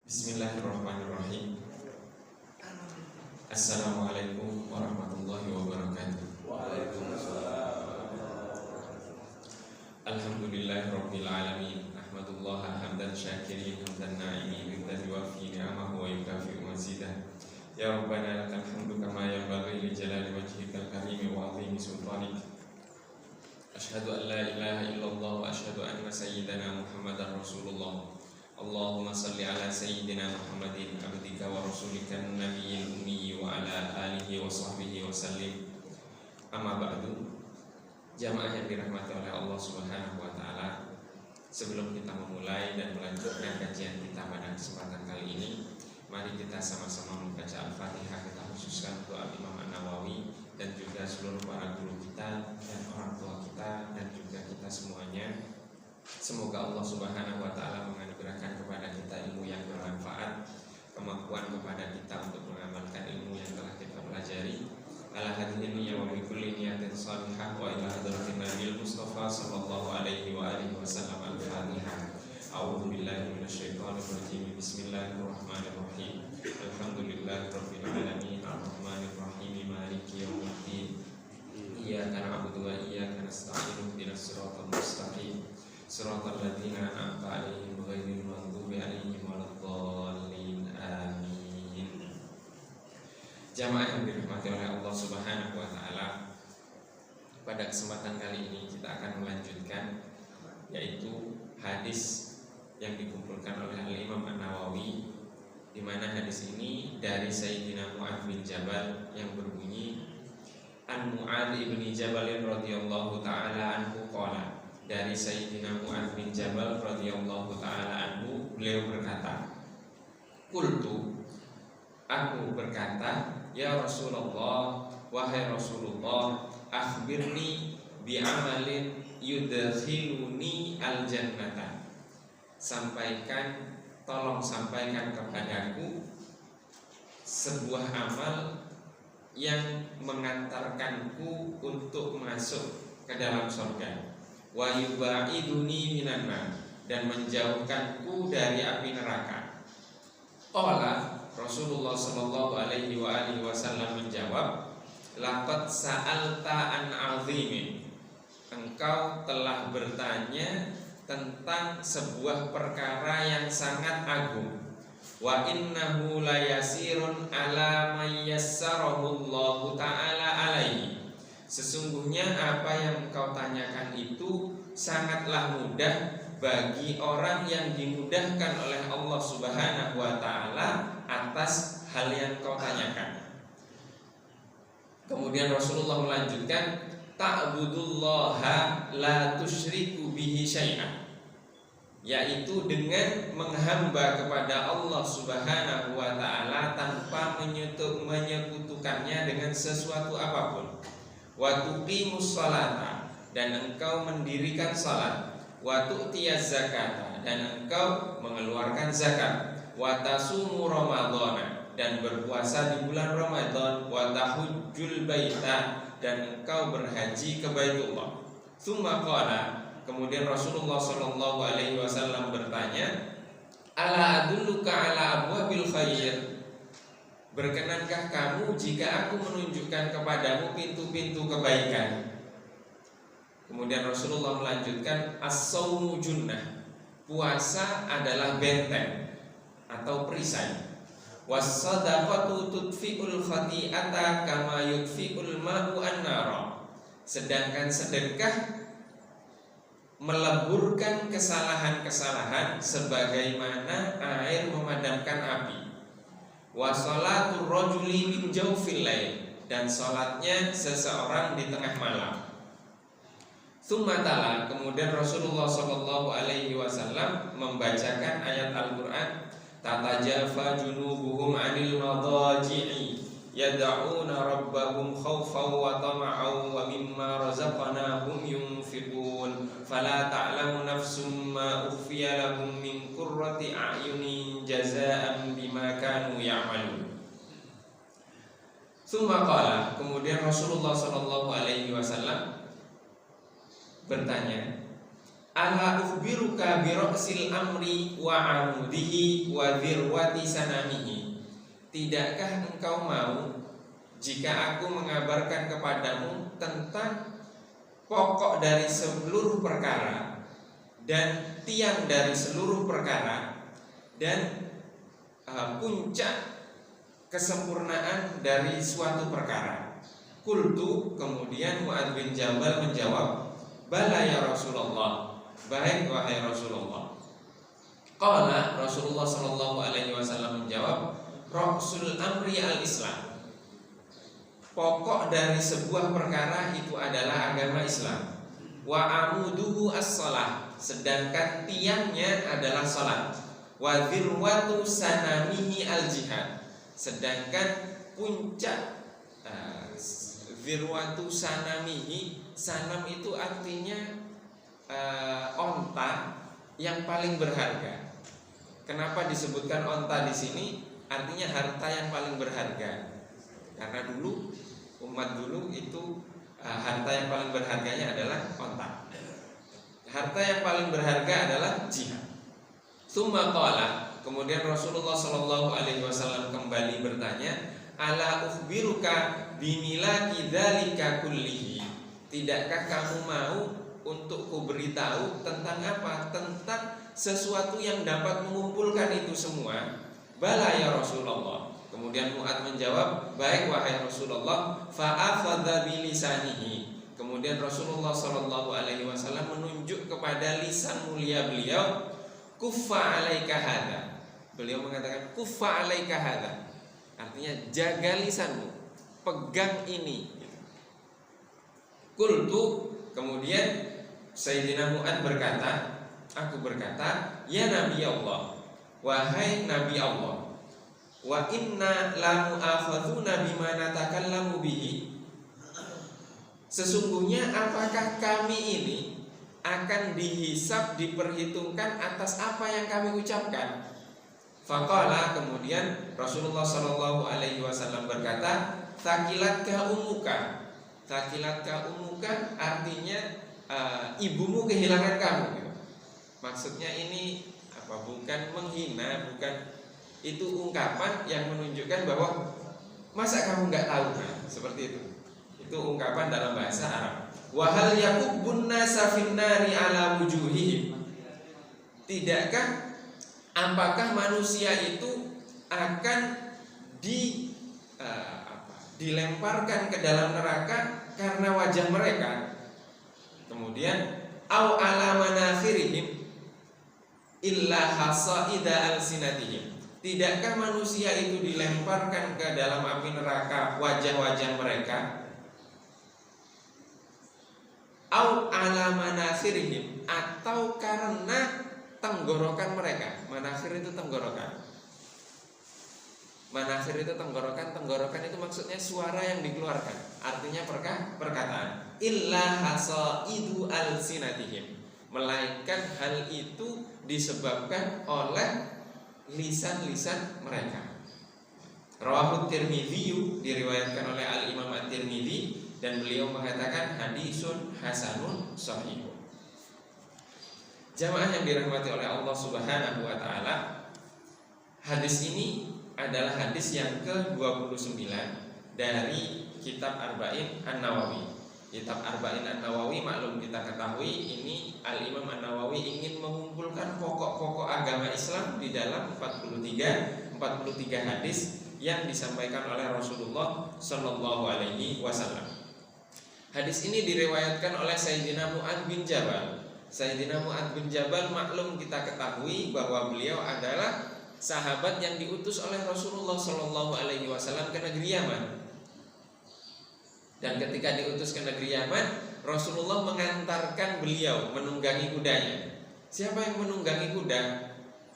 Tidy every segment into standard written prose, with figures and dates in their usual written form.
Bismillahirrahmanirrahim. Assalamualaikum warahmatullahi wabarakatuh. Waalaikumsalam. Alhamdulillahirabbil alamin. Ahmadullah hamdan syakirin hamdan na'imin hamdan yuwaffi ni'amahu wa yukafi'u mazidah. Ya Rabbana lakal hamdu kama yanbaghi li jalali wajhikal karim wa 'azimi sultanik. Asyhadu an la ilaha illallah wa asyhadu anna sayyidana Muhammadar Rasulullah. Allahumma salli ala sayyidina Muhammadin abdika wa rasulika nabiyil ummi wa ala alihi wa sahbihi wa sallim. Amma ba'du. Jamaah yang dirahmati oleh Allah Subhanahu wa taala, sebelum kita memulai dan melanjutkan kajian kita pada kesempatan kali ini, mari kita sama-sama membaca Al-Fatihah. Kita khususkan doa Imam An-Nawawi dan juga seluruh para guru kita dan orang tua kita dan juga kita semuanya. Semoga Allah Subhanahu wa taala menganugerahkan kepada kita ilmu yang bermanfaat, kemampuan kepada kita untuk mengamalkan ilmu yang telah kita pelajari. Ala hadhihi niyyah wa bi kulli niyatin shalihah wa ila hadratin nabiyil mustafa sallallahu alaihi wa alihi wasallam. Al-Fatihah. A'udzu billahi minasyaitonir rajim. Bismillahirrahmanirrahim. Alhamdulillahirabbil alamin arrahmanir rahim maliki yaumiddin. Iyyaka na'budu wa iyyaka nasta'in ihdinas siratal mustaqim. Shiratal ladzina an'amta 'alaihim ghairil maghdubi 'alaihim waladdallin. Amin. Jamaah yang dirahmati oleh Allah Subhanahu wa taala, pada kesempatan kali ini kita akan melanjutkan yaitu hadis yang dikumpulkan oleh Al-Imam An-Nawawi, di mana hadis ini dari Sayyidina Mu'adz bin Jabal yang berbunyi An Mu'adz bin Jabal radhiyallahu taala anhu qala. Dari Sayyidina Mu'adz bin Jabal radhiyallahu taala anhu, beliau berkata, qultu, aku berkata, ya Rasulullah, wahai Rasulullah, akhbirni bi amalin yudkhiluni al-jannata. Tolong sampaikan kepadaku sebuah amal yang mengantarkanku untuk masuk ke dalam surga. Wa yubaiduni minan nar, dan menjauhkanku dari api neraka. Qala Rasulullah sallallahu alaihi wa alihi wasallam menjawab, laqad sa'alta an 'azimin. Engkau telah bertanya tentang sebuah perkara yang sangat agung. Wa innahu layasirun ala may yassarahu Allah ta'ala alaihi. Sesungguhnya apa yang kau tanyakan itu sangatlah mudah bagi orang yang dimudahkan oleh Allah Subhanahu wa taala atas hal yang kau tanyakan. Kemudian Rasulullah melanjutkan, ta'budullaha la tusyriku bihi syai'an, yaitu dengan menghamba kepada Allah Subhanahu wa taala tanpa menyekutukannya dengan sesuatu apapun. Wa tuqimus sholata, dan engkau mendirikan salat. Wa tu'tiyaz zakata, dan engkau mengeluarkan zakat. Wa tasumu ramadhana, dan berpuasa di bulan Ramadan. Wa tahujjul baita, dan engkau berhaji ke Baitullah. Tsumma qala, kemudian Rasulullah sallallahu alaihi wasallam bertanya, ala adulluka ala abwabil khair, berkenankah kamu jika aku menunjukkan kepadamu pintu-pintu kebaikan? Kemudian Rasulullah melanjutkan, as-shaumu junnah, puasa adalah benteng atau perisai. Was-shadaqatu tudfi'ul khati'ata kama yudfi'ul ma'u an-nara, sedangkan sedekah meleburkan kesalahan-kesalahan sebagaimana air memadamkan api. Wa sholatur rajuli min jawfil lail, dan sholatnya seseorang di tengah malam. Tsumma tala, kemudian Rasulullah sallallahu alaihi wasallam membacakan ayat Al-Qur'an, tatajafa junubuhum 'anil madaji'i yad'una rabbahum khaufan wa tama'an wa mimma razaqnahum yunfiqun fala ta'lamu nafsum ma ukhfiya lahum min qurrati a'yunin jazaa'an bima kanu ya'malun. Tsumma qala, kemudian Rasulullah sallallahu alaihi wasallam bertanya, ala ukhbiruka bi ra'sil amri wa amudihi wa dhirwati sanamihi. Tidakkah engkau mau jika aku mengabarkan kepadamu tentang pokok dari seluruh perkara dan tiang dari seluruh perkara dan puncak kesempurnaan dari suatu perkara. Qultu, kemudian Mu'adz bin Jabal menjawab, bala ya Rasulullah, baik wahai Rasulullah. Qala, Rasulullah sallallahu alaihi wasallam menjawab, ra'sul amri al-Islam. Pokok dari sebuah perkara itu adalah agama Islam. Wa amuduhu as-shalah, sedangkan tiangnya adalah salat. Wa dzirwatu sanamihi al-jihad, sedangkan puncak dzirwatu sanamihi, sanam itu artinya onta yang paling berharga. Kenapa disebutkan onta di sini? Artinya harta yang paling berharga. Karena dulu umat dulu itu harta yang paling berharganya adalah onta. Harta yang paling berharga adalah jihad. Tsumma qala, kemudian Rasulullah sallallahu alaihi wasallam kembali bertanya, ala ukhbiruka bimilaki dzalika kullihi. Tidakkah kamu mau untuk kuberitahu tentang apa? Tentang sesuatu yang dapat mengumpulkan itu semua. Bala ya Rasulullah. Kemudian Mu'adz menjawab, baik wahai Rasulullah. Fa'akhadha bilisanihi. Kemudian Rasulullah sallallahu alaihi wasallam menunjuk kepada lisan mulia beliau, kuffa alaika hadza. Beliau mengatakan kuffa alaika hadza, artinya jaga lisanmu, pegang ini. Qultu, kemudian Sayyidina Mu'adz berkata, aku berkata, ya Nabi Allah, wahai Nabi Allah, wa inna la mu'akhadzuna bima natakallamu bihi. Sesungguhnya apakah kami ini akan dihisab, diperhitungkan atas apa yang kami ucapkan? Faqala, kemudian Rasulullah sallallahu alaihi wasallam berkata, thaqilatka ummuka. Thaqilatka ummuka artinya ibumu kehilangan kamu gitu. Maksudnya ini apa? Bukan menghina, bukan, itu ungkapan yang menunjukkan bahwa masa kamu nggak tahu, nah, seperti itu. Itu ungkapan dalam bahasa Arab. Wa hal yakubbun nasa finnari ala wujuhihim. Tidakkah, apakah manusia itu akan dilemparkan ke dalam neraka karena wajah mereka? Kemudian au ala manakhirihim illa hasaida alsinatihim. Tidakkah manusia itu dilemparkan ke dalam api neraka wajah-wajah mereka? Au ala manakhirihim, atau karena tenggorokan mereka. Manakhir itu tenggorokan. Manakhir itu tenggorokan. Tenggorokan itu maksudnya suara yang dikeluarkan, artinya perkataan. Illa hasaidu alsinatihim, melainkan hal itu disebabkan oleh lisan-lisan mereka. Rawahu Tirmidzi, diriwayatkan oleh Al-Imam At-Tirmidzi, dan beliau mengatakan hadisun hasanun sahih. Jamaah yang dirahmati oleh Allah Subhanahu wa taala, hadis ini adalah hadis yang ke-29 dari kitab Arba'in An-Nawawi. Kitab Arba'in An-Nawawi, maklum kita ketahui, ini Al-Imam An-Nawawi ingin mengumpulkan pokok-pokok agama Islam di dalam 43 hadis yang disampaikan oleh Rasulullah sallallahu alaihi wasallam. Hadis ini diriwayatkan oleh Sayyidina Mu'adz bin Jabal. Sayyidina Mu'adz bin Jabal, maklum kita ketahui bahwa beliau adalah sahabat yang diutus oleh Rasulullah sallallahu alaihi wasallam ke negeri Yaman. Dan ketika diutus ke negeri Yaman, Rasulullah mengantarkan beliau menunggangi kudanya. Siapa yang menunggangi kuda?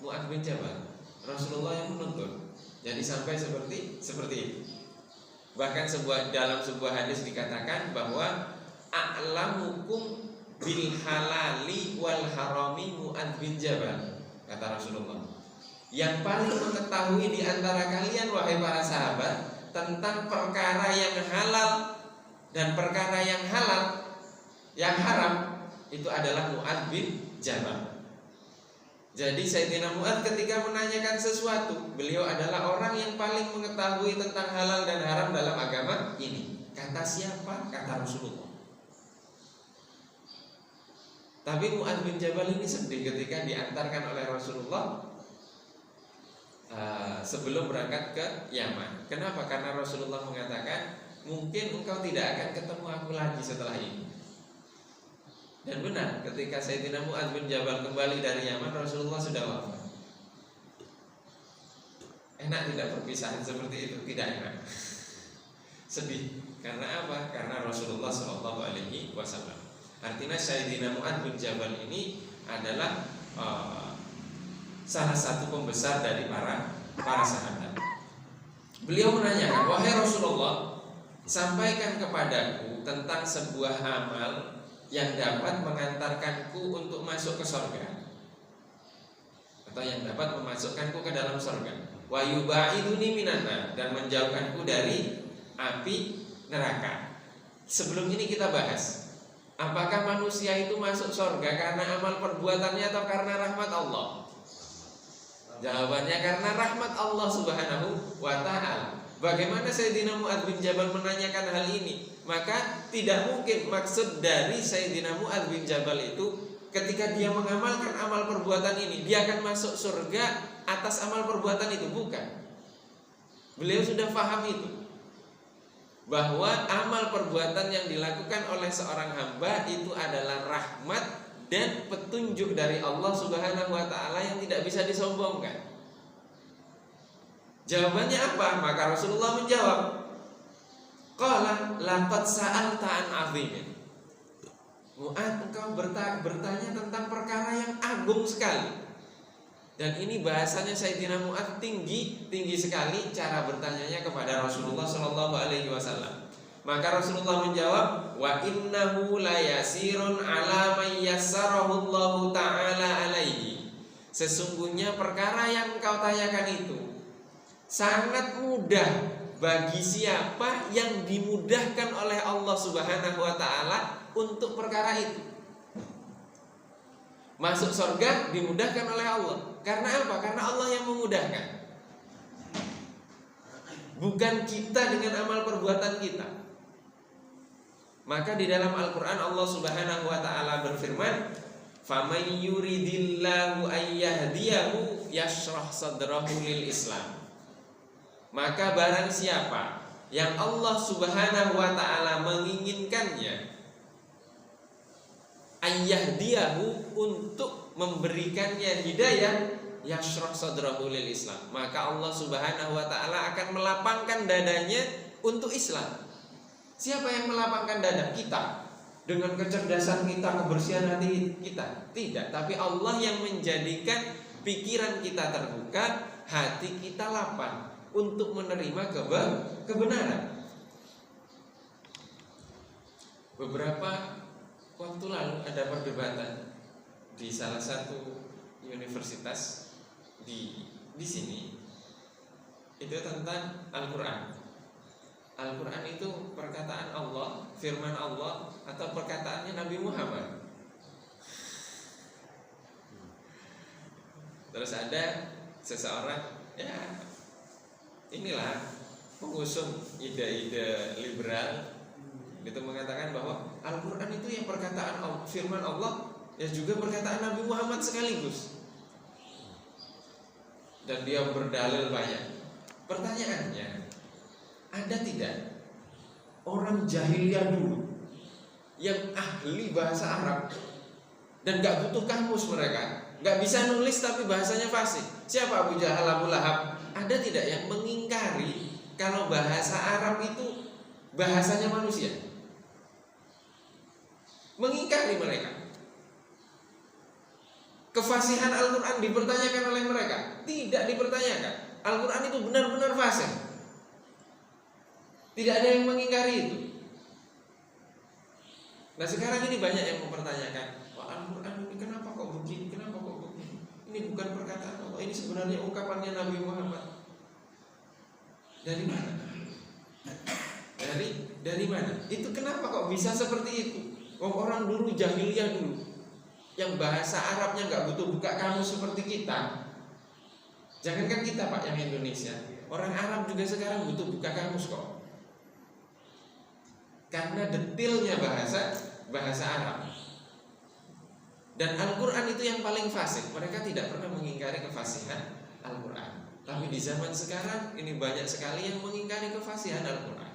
Mu'adz bin Jabal. Rasulullah yang menuntun. Jadi sampai seperti itu. Bahkan dalam sebuah hadis dikatakan bahwa a'lamukum bil halali wal harami Mu'adz bin Jabal, kata Rasulullah. Yang paling mengetahui di antara kalian wahai para sahabat tentang perkara yang halal dan perkara yang halal, yang haram, itu adalah Mu'adz bin Jabal. Jadi Sayyidina Mu'adz ketika menanyakan sesuatu, beliau adalah orang yang paling mengetahui tentang halal dan haram dalam agama ini. Kata siapa? Kata Rasulullah. Tapi Mu'adz bin Jabal ini sedih ketika diantarkan oleh Rasulullah sebelum berangkat ke Yaman. Kenapa? Karena Rasulullah mengatakan, mungkin engkau tidak akan ketemu aku lagi setelah ini. Dan benar, ketika Sayyidina Mu'adz bin Jabal kembali dari Yaman, Rasulullah sudah wafat. Enak tidak perpisahan seperti itu? Tidak enak. Sedih. Karena apa? Karena Rasulullah SAW. Artinya Sayyidina Mu'adz bin Jabal ini adalah salah satu pembesar dari para sahabat. Beliau menanyakan, wahai Rasulullah, sampaikan kepadaku tentang sebuah amal yang dapat mengantarkanku untuk masuk ke surga, atau yang dapat memasukkanku ke dalam surga. Wa yubaiduni minan nar, dan menjauhkanku dari api neraka. Sebelum ini kita bahas, apakah manusia itu masuk surga karena amal perbuatannya atau karena rahmat Allah? Jawabannya karena rahmat Allah Subhanahu wa ta'ala. Bagaimana Sayyidina Mu'adz bin Jabal menanyakan hal ini? Maka tidak mungkin maksud dari Sayyidina Mu'adz bin Jabal itu ketika dia mengamalkan amal perbuatan ini dia akan masuk surga atas amal perbuatan itu. Bukan. Beliau sudah paham itu, bahwa amal perbuatan yang dilakukan oleh seorang hamba itu adalah rahmat dan petunjuk dari Allah Subhanahu wa ta'ala yang tidak bisa disombongkan. Jawabannya apa? Maka Rasulullah menjawab, qala laqad sa'alta an 'azimin. Mu'adz, engkau bertanya tentang perkara yang agung sekali. Dan ini bahasanya Sayyidina Mu'adz tinggi sekali cara bertanyanya kepada Rasulullah SAW. Maka Rasulullah menjawab, wa innahu la yasirun ala man yassarahu Allah ta'ala alaihi. Sesungguhnya perkara yang engkau tanyakan itu sangat mudah bagi siapa yang dimudahkan oleh Allah Subhanahu wa ta'ala untuk perkara itu. Masuk surga dimudahkan oleh Allah. Karena apa? Karena Allah yang memudahkan, bukan kita dengan amal perbuatan kita. Maka di dalam Al-Quran Allah Subhanahu wa ta'ala berfirman, faman yuridillahu ayyahdiyahu yashrah sadrahu lil Islam. Maka barang siapa yang Allah Subhanahu wa ta'ala menginginkannya, ayyahdiyahu, untuk memberikannya hidayah, yashrah sadrahu lil Islam, maka Allah Subhanahu wa ta'ala akan melapangkan dadanya untuk Islam. Siapa yang melapangkan dada? Kita, dengan kecerdasan kita, kebersihan hati kita? Tidak, tapi Allah yang menjadikan pikiran kita terbuka, hati kita lapang untuk menerima kebenaran. Beberapa waktu lalu ada perdebatan di salah satu universitas di sini, itu tentang Al-Quran. Al-Quran itu perkataan Allah, firman Allah, atau perkataannya Nabi Muhammad. Terus ada seseorang, ya inilah pengusung ide-ide liberal, itu mengatakan bahwa Al-Quran itu yang perkataan Allah, firman Allah, ya juga perkataan Nabi Muhammad sekaligus. Dan dia berdalil banyak. Pertanyaannya, ada tidak orang jahiliyah dulu yang ahli bahasa Arab dan gak butuh kamus mereka, gak bisa nulis tapi bahasanya fasih? Siapa? Abu Jahal, Abu Lahab. Ada tidak yang mengingkari kalau bahasa Arab itu bahasanya manusia? Mengingkari mereka. Kefasihan Al-Quran dipertanyakan oleh mereka? Tidak dipertanyakan. Al-Quran itu benar-benar fasih. Tidak ada yang mengingkari itu. Nah sekarang ini banyak yang mempertanyakan, wah Al-Quran ini kenapa kok begini, kenapa kok begini? Ini bukan perkataan Allah, ini sebenarnya ungkapannya Nabi Muhammad. Dari mana? Dari mana? Itu kenapa kok bisa seperti itu? Orang dulu jahiliyah dulu yang bahasa Arabnya nggak butuh buka kamus seperti kita. Jangankan kita Pak yang Indonesia, orang Arab juga sekarang butuh buka kamus kok. Karena detailnya bahasa Arab. Dan Al-Quran itu yang paling fasih. Mereka tidak pernah mengingkari kefasihan Al-Quran. Tapi di zaman sekarang ini banyak sekali yang mengingkari kefasihan Al-Quran.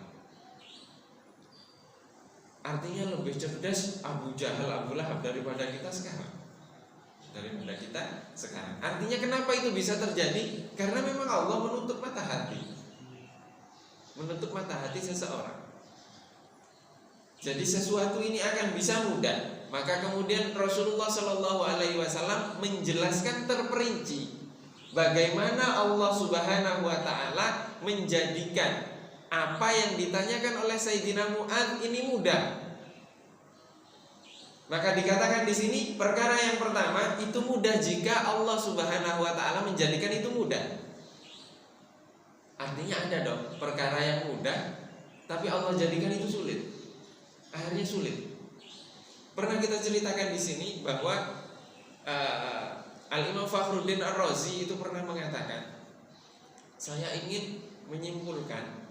Artinya lebih cerdas Abu Jahal, Abu Lahab daripada kita sekarang. Artinya kenapa itu bisa terjadi? Karena memang Allah menutup mata hati. Menutup mata hati seseorang. Jadi sesuatu ini akan bisa mudah. Maka kemudian Rasulullah SAW menjelaskan terperinci bagaimana Allah Subhanahu wa Ta'ala menjadikan apa yang ditanyakan oleh Sayyidina Mu'adz ini mudah. Maka dikatakan di sini perkara yang pertama itu mudah jika Allah Subhanahu wa Ta'ala menjadikan itu mudah. Artinya ada dong perkara yang mudah tapi Allah jadikan itu sulit. Akhirnya sulit. Pernah kita ceritakan di sini bahwa Al-Imam Fakhruddin Ar-Razi itu pernah mengatakan, saya ingin menyimpulkan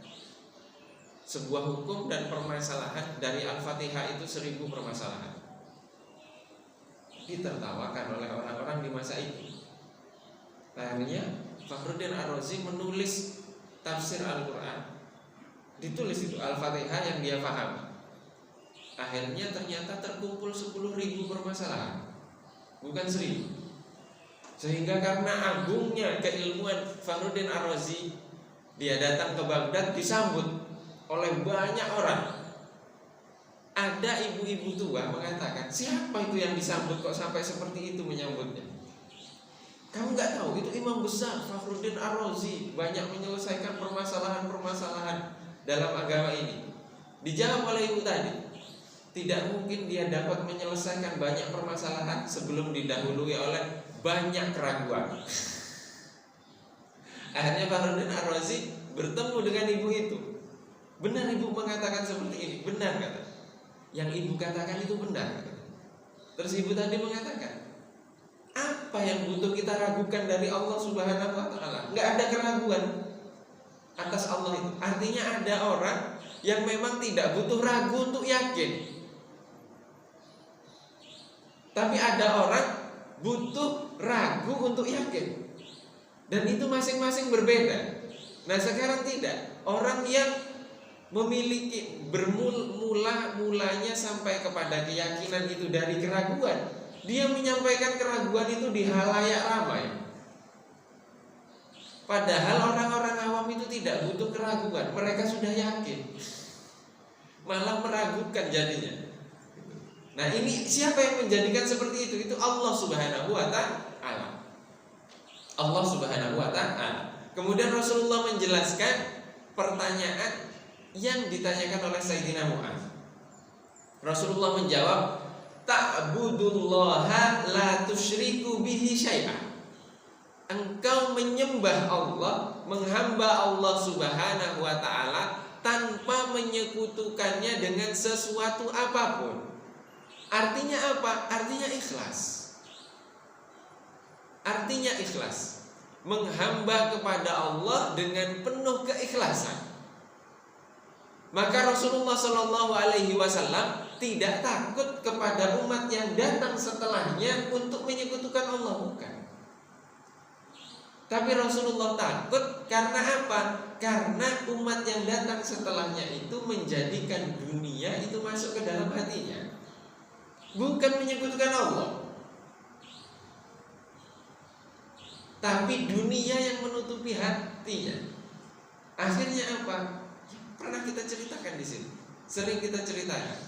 sebuah hukum dan permasalahan dari Al-Fatihah itu 1000 permasalahan. Ditertawakan oleh orang-orang di masa itu. Akhirnya Fakhruddin Ar-Razi menulis tafsir Al-Quran. Ditulis itu Al-Fatihah yang dia pahami. Akhirnya ternyata terkumpul 10.000 permasalahan, bukan 1.000. Sehingga karena agungnya keilmuan Fakhruddin Ar-Razi, dia datang ke Baghdad disambut oleh banyak orang. Ada ibu-ibu tua mengatakan, siapa itu yang disambut kok sampai seperti itu menyambutnya? Kamu nggak tahu itu imam besar Fakhruddin Ar-Razi banyak menyelesaikan permasalahan-permasalahan dalam agama ini. Dijawab oleh ibu tadi, tidak mungkin dia dapat menyelesaikan banyak permasalahan sebelum didahului oleh banyak keraguan. Akhirnya Fakhruddin Ar-Razi bertemu dengan ibu itu. Benar ibu mengatakan seperti ini, benar kata. Yang ibu katakan itu benar kata. Terus ibu tadi mengatakan, apa yang butuh kita ragukan dari Allah Subhanahu wa Ta'ala? Nggak ada keraguan atas Allah itu. Artinya ada orang yang memang tidak butuh ragu untuk yakin. Tapi ada orang butuh ragu untuk yakin. Dan itu masing-masing berbeda. Nah sekarang tidak. Orang yang memiliki mulanya sampai kepada keyakinan itu dari keraguan, dia menyampaikan keraguan itu di halayak ramai. Padahal orang-orang awam itu tidak butuh keraguan. Mereka sudah yakin. Malah meragukan jadinya. Nah ini siapa yang menjadikan seperti itu? Itu Allah Subhanahu wa Ta'ala. Allah Subhanahu wa Ta'ala. Kemudian Rasulullah menjelaskan pertanyaan yang ditanyakan oleh Sayyidina Mu'adz. Rasulullah menjawab, ta'budullaha la tusyriku bihi syai'an. Engkau menyembah Allah, menghamba Allah Subhanahu wa Ta'ala tanpa menyekutukannya dengan sesuatu apapun. Artinya apa? Artinya ikhlas. Artinya ikhlas. Menghamba kepada Allah dengan penuh keikhlasan. Maka Rasulullah SAW tidak takut kepada umat yang datang setelahnya untuk menyekutukan Allah, bukan. Tapi Rasulullah takut karena apa? Karena umat yang datang setelahnya itu menjadikan dunia itu masuk ke dalam hatinya, bukan menyekutukan Allah. Tapi dunia yang menutupi hatinya. Akhirnya apa? Pernah kita ceritakan di sini. Sering kita ceritakan.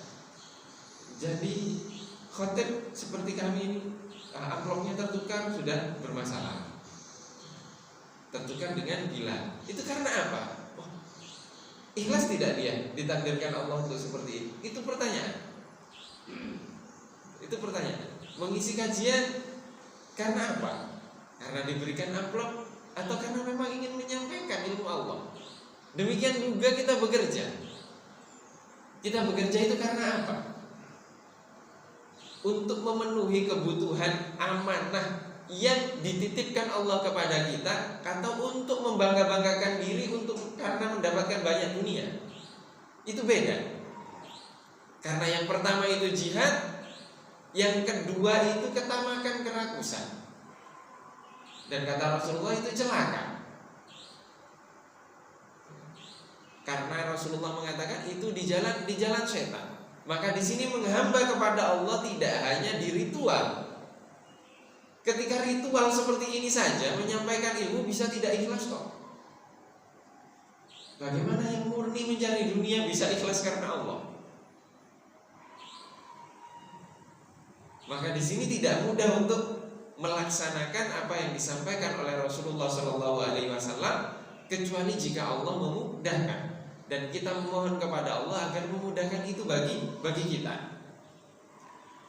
Jadi khotib seperti kami ini, amplopnya tertukar sudah bermasalah. Tertukar dengan gila. Itu karena apa? Oh, ikhlas tidak dia ditakdirkan Allah untuk seperti itu? Itu pertanyaan. Itu pertanyaan. Mengisi kajian karena apa? Karena diberikan amplop atau karena memang ingin menyampaikan ilmu Allah? Demikian juga kita bekerja. Kita bekerja itu karena apa? untuk memenuhi kebutuhan amanah yang dititipkan Allah kepada kita, atau untuk membangga-banggakan diri karena mendapatkan banyak dunia. Itu beda. Karena yang pertama itu jihad, yang kedua itu ketamakan, kerakusan. Dan kata Rasulullah itu celaka. Karena Rasulullah mengatakan itu di jalan setan. Maka di sini menghamba kepada Allah tidak hanya di ritual. Ketika ritual seperti ini saja menyampaikan ilmu bisa tidak ikhlas kok. Bagaimana yang murni mencari dunia bisa ikhlas karena Allah? Maka di sini tidak mudah untuk melaksanakan apa yang disampaikan oleh Rasulullah SAW, kecuali jika Allah memudahkan. Dan kita memohon kepada Allah agar memudahkan itu bagi kita.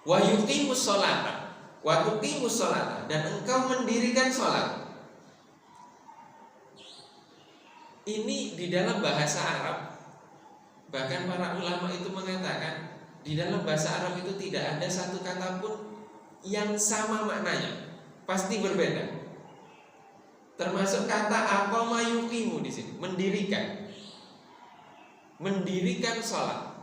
Wa yuqimus sholata wa tuqimus sholata, dan engkau mendirikan sholat. Ini di dalam bahasa Arab, bahkan para ulama itu mengatakan di dalam bahasa Arab itu tidak ada satu kata pun yang sama maknanya, pasti berbeda. Termasuk kata aqama yuqimu di sini, mendirikan sholat.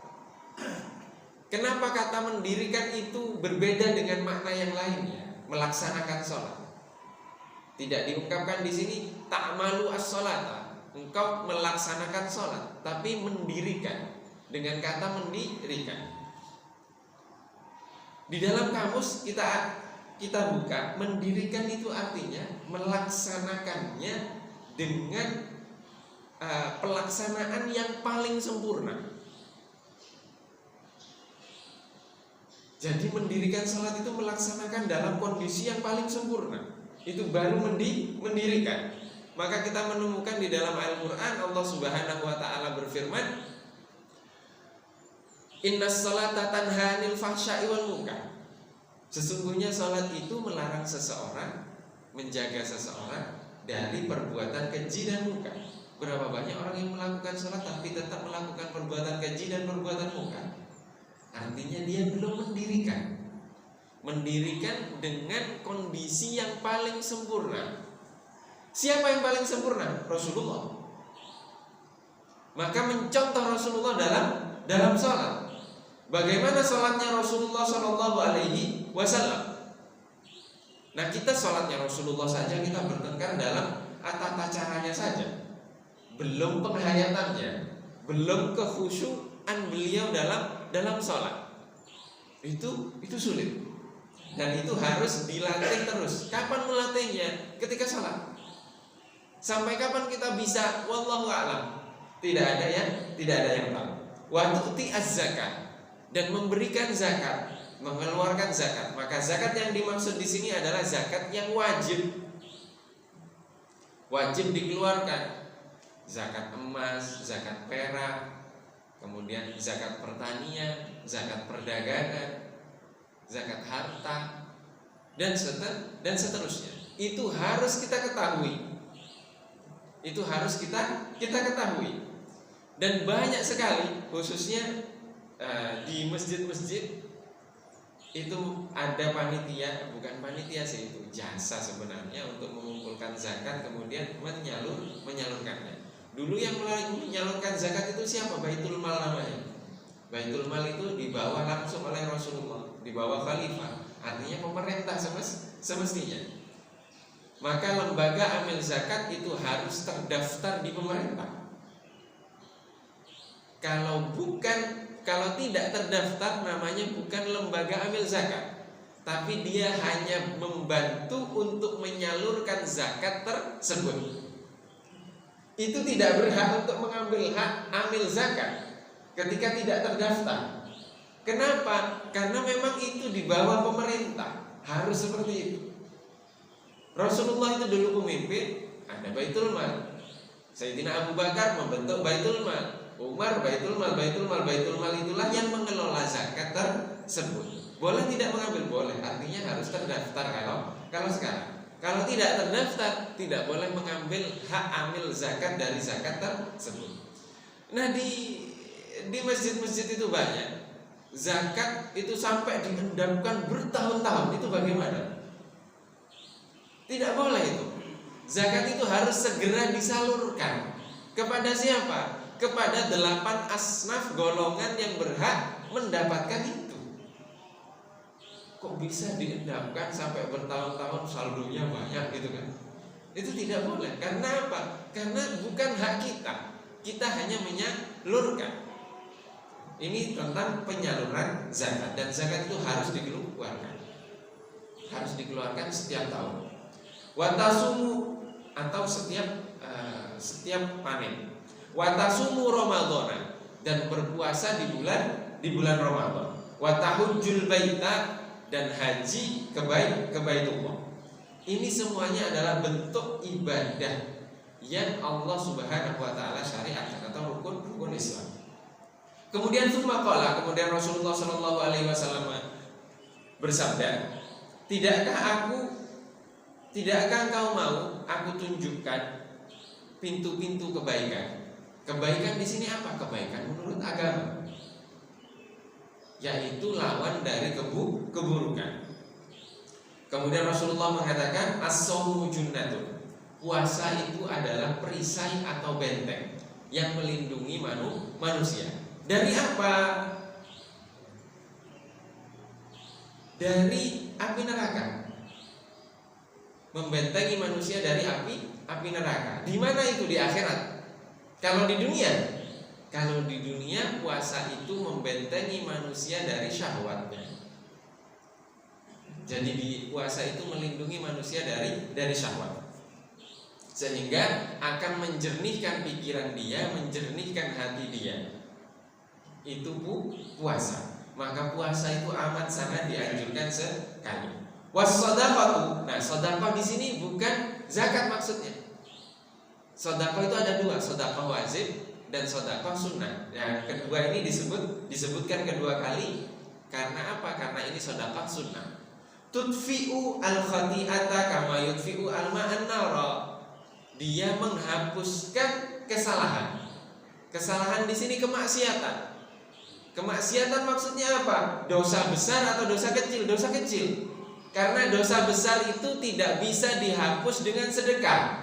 Kenapa kata mendirikan itu berbeda dengan makna yang lainnya? Melaksanakan sholat. Tidak diungkapkan di sini ta'malu as-sholata, engkau melaksanakan sholat, tapi mendirikan dengan kata mendirikan. Di dalam kamus kita buka, mendirikan itu artinya melaksanakannya dengan pelaksanaan yang paling sempurna. Jadi mendirikan salat itu melaksanakan dalam kondisi yang paling sempurna. Itu baru mendirikan. Maka kita menemukan di dalam Al-Quran Allah Subhanahu wa ta'ala berfirman, Innas salata tanha 'anil fahsya'i wal munkar. Sesungguhnya salat itu melarang seseorang, menjaga seseorang dari perbuatan keji dan munkar. Berapa banyak orang yang melakukan salat tapi tetap melakukan perbuatan keji dan perbuatan munkar? Artinya dia belum mendirikan dengan kondisi yang paling sempurna. Siapa yang paling sempurna? Rasulullah. Maka mencontoh Rasulullah dalam sholat. Bagaimana sholatnya Rasulullah Shallallahu Alaihi Wasallam? Nah, kita sholatnya Rasulullah saja kita bertengkar dalam tata caranya saja, belum penghayatannya, belum kekhusyuan beliau dalam sholat. Itu sulit, dan itu harus dilatih terus. Kapan melatihnya? Ketika sholat. Sampai kapan kita bisa? Wallahu a'lam. Tidak ada yang tahu. Wa tu'ti az-zakat, dan memberikan zakat, mengeluarkan zakat. Maka zakat yang dimaksud di sini adalah zakat yang wajib dikeluarkan. Zakat emas, zakat perak, kemudian zakat pertanian, zakat perdagangan, zakat harta, dan seterusnya. Itu harus kita ketahui. Dan banyak sekali, khususnya di masjid-masjid itu ada panitia, bukan panitia sih, itu jasa sebenarnya untuk mengumpulkan zakat kemudian menyalurkannya. Dulu yang menyalurkan zakat itu siapa? Baitul Mal namanya. Baitul Mal itu dibawa langsung oleh Rasulullah, dibawa khalifah, artinya pemerintah semestinya. Maka lembaga amil zakat itu harus terdaftar di pemerintah. Kalau tidak terdaftar, namanya bukan lembaga amil zakat, tapi dia hanya membantu untuk menyalurkan zakat tersebut. Itu tidak berhak untuk mengambil hak amil zakat ketika tidak terdaftar. Kenapa? Karena memang itu di bawah pemerintah, harus seperti itu. Rasulullah itu dulu pemimpin, ada Baitul Mal. Sayyidina Abu Bakar membentuk Baitul Mal, Umar Baitul Mal itulah yang mengelola zakat tersebut. Boleh tidak mengambil? Boleh, artinya harus terdaftar kalau sekarang. Kalau tidak terdaftar, tidak boleh mengambil hak amil zakat dari zakat tersebut. Nah, di masjid-masjid itu banyak zakat itu sampai diendamkan bertahun-tahun, itu bagaimana? Tidak boleh itu. Zakat itu harus segera disalurkan. Kepada siapa? Kepada 8 asnaf golongan yang berhak mendapatkan itu. Kok bisa diendamkan sampai bertahun-tahun, saldonya banyak gitu kan? Itu tidak boleh. Karena apa? Karena bukan hak kita. Kita hanya menyalurkan. Ini tentang penyaluran zakat. Dan zakat itu harus dikeluarkan. Harus dikeluarkan setiap tahun. Watasumu, atau setiap panen. Watasumu Ramadhana, dan berpuasa di bulan Ramadan. Watahujjul baita, dan haji ke Baitullah. Ini semuanya adalah bentuk ibadah yang Allah Subhanahu wa taala syariatkan atau rukun Islam. Kemudian kemudian Rasulullah sallallahu alaihi wasallam bersabda, Tidakkah engkau mau aku tunjukkan pintu-pintu kebaikan? Kebaikan di sini apa? Kebaikan menurut agama, yaitu lawan dari keburukan. Kemudian Rasulullah mengatakan, as-shaumu junnatun. Puasa itu adalah perisai atau benteng yang melindungi manusia. Dari apa? Dari api neraka. Membentengi manusia dari api neraka. Di mana itu? Di akhirat. Kalau di dunia puasa itu membentengi manusia dari syahwatnya. Jadi di puasa itu melindungi manusia dari syahwat, sehingga akan menjernihkan pikiran dia, menjernihkan hati dia. Itu puasa. Maka puasa itu amat sangat dianjurkan sekali. Was-shadaqatu. Nah, sedekah di sini bukan zakat maksudnya. Sedekah itu ada dua, sedekah wajib dan sedekah sunnah. Yang kedua ini disebutkan kedua kali karena apa? Karena ini sedekah sunnah. Tudfi'u al-khati'ata kama yudfi'u al-ma'an nara. Dia menghapuskan kesalahan. Kesalahan di sini kemaksiatan. Kemaksiatan maksudnya apa? Dosa besar atau dosa kecil? Dosa kecil. Karena dosa besar itu tidak bisa dihapus dengan sedekah.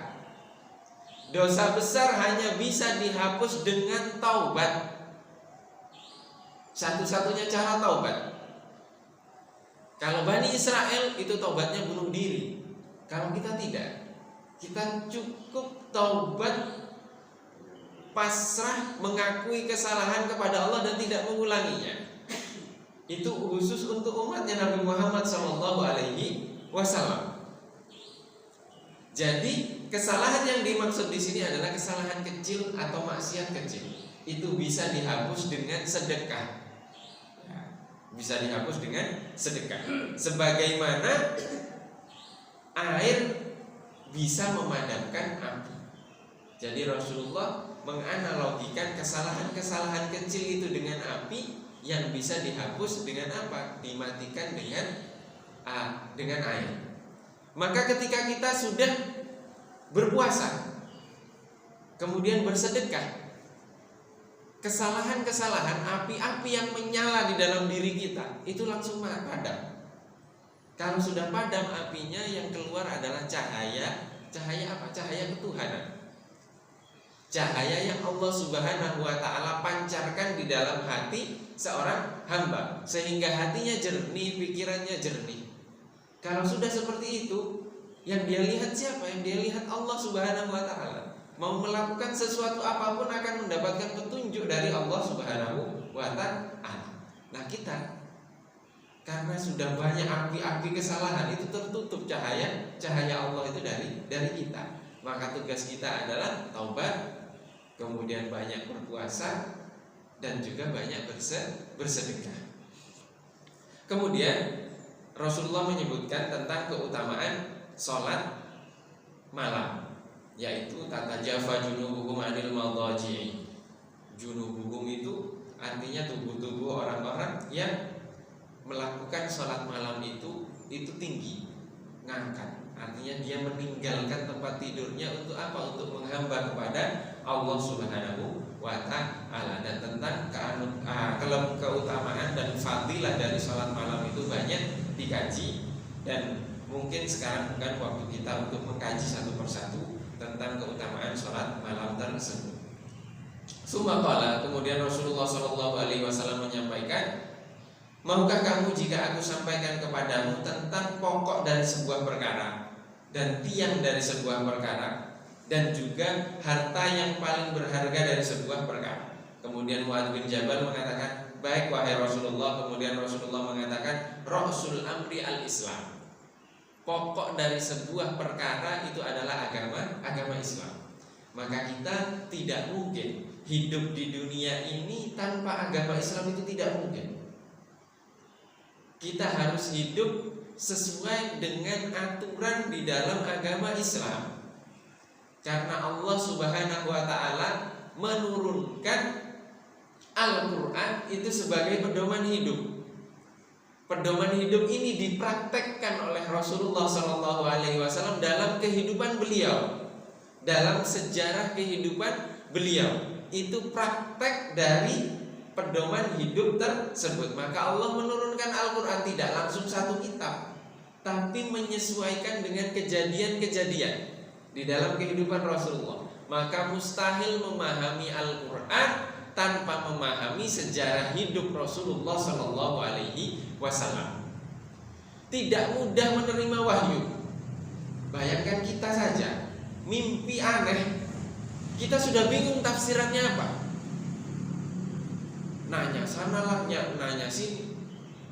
Dosa besar hanya bisa dihapus dengan taubat. Satu-satunya cara taubat. Kalau Bani Israel itu taubatnya bunuh diri. Kalau kita tidak, kita cukup taubat, pasrah, mengakui kesalahan kepada Allah dan tidak mengulanginya. Itu khusus untuk umatnya Nabi Muhammad SAW. Jadi kesalahan yang dimaksud di sini adalah kesalahan kecil atau maksiat kecil. Itu bisa dihapus dengan sedekah. Bisa dihapus dengan sedekah. Sebagaimana air bisa memadamkan api. Jadi Rasulullah menganalogikan kesalahan-kesalahan kecil itu dengan api yang bisa dihapus dengan apa? Dimatikan dengan air. Maka ketika kita sudah berpuasa, kemudian bersedekah, kesalahan-kesalahan, api-api yang menyala di dalam diri kita itu langsung padam. Kalau sudah padam apinya, yang keluar adalah cahaya. Cahaya apa? Cahaya ketuhanan. Cahaya yang Allah Subhanahu wa ta'ala pancarkan di dalam hati seorang hamba, sehingga hatinya jernih, pikirannya jernih. Kalau sudah seperti itu, yang dia lihat siapa? Yang dia lihat Allah Subhanahu wa ta'ala. Mau melakukan sesuatu apapun akan mendapatkan petunjuk dari Allah Subhanahu wa ta'ala. Nah, kita karena sudah banyak api-api kesalahan, itu tertutup cahaya Allah itu dari kita. Maka tugas kita adalah taubat, kemudian banyak berpuasa, dan juga banyak bersedekah. Kemudian Rasulullah menyebutkan tentang keutamaan sholat malam, yaitu tatajafa junubuhum anil madhaji'i. Junubuhum itu artinya tubuh-tubuh orang-orang yang melakukan sholat malam itu tinggi, ngangkat. Artinya dia meninggalkan tempat tidurnya untuk apa? Untuk menghamba kepada Allah Subhanahu wa ta'ala. Dan tentang keutamaan dan fadilah dari sholat malam itu banyak dikaji, dan mungkin sekarang bukan waktu kita untuk mengkaji satu persatu tentang keutamaan sholat malam tersebut. Kemudian Rasulullah SAW menyampaikan, maukah kamu jika aku sampaikan kepadamu tentang pokok dari sebuah perkara dan tiang dari sebuah perkara, dan juga harta yang paling berharga dari sebuah perkara? Kemudian Mu'adz bin Jabal mengatakan, baik wahai Rasulullah. Kemudian Rasulullah mengatakan, Ra'sul amri al-Islam. Pokok dari sebuah perkara itu adalah agama Islam. Maka kita tidak mungkin hidup di dunia ini tanpa agama Islam, itu tidak mungkin. Kita harus hidup sesuai dengan aturan di dalam agama Islam. Karena Allah Subhanahu wa ta'ala menurunkan Al-Quran itu sebagai pedoman hidup. Pedoman hidup ini dipraktekkan oleh Rasulullah SAW dalam kehidupan beliau, dalam sejarah kehidupan beliau. Itu praktek dari pedoman hidup tersebut. Maka Allah menurunkan Al-Quran tidak langsung satu kitab, tapi menyesuaikan dengan kejadian-kejadian di dalam kehidupan Rasulullah. Maka mustahil memahami Al-Quran tanpa memahami sejarah hidup Rasulullah SAW. Tidak mudah menerima wahyu. Bayangkan kita saja mimpi aneh, kita sudah bingung tafsirannya apa. Nanya sanalah, nanya sini,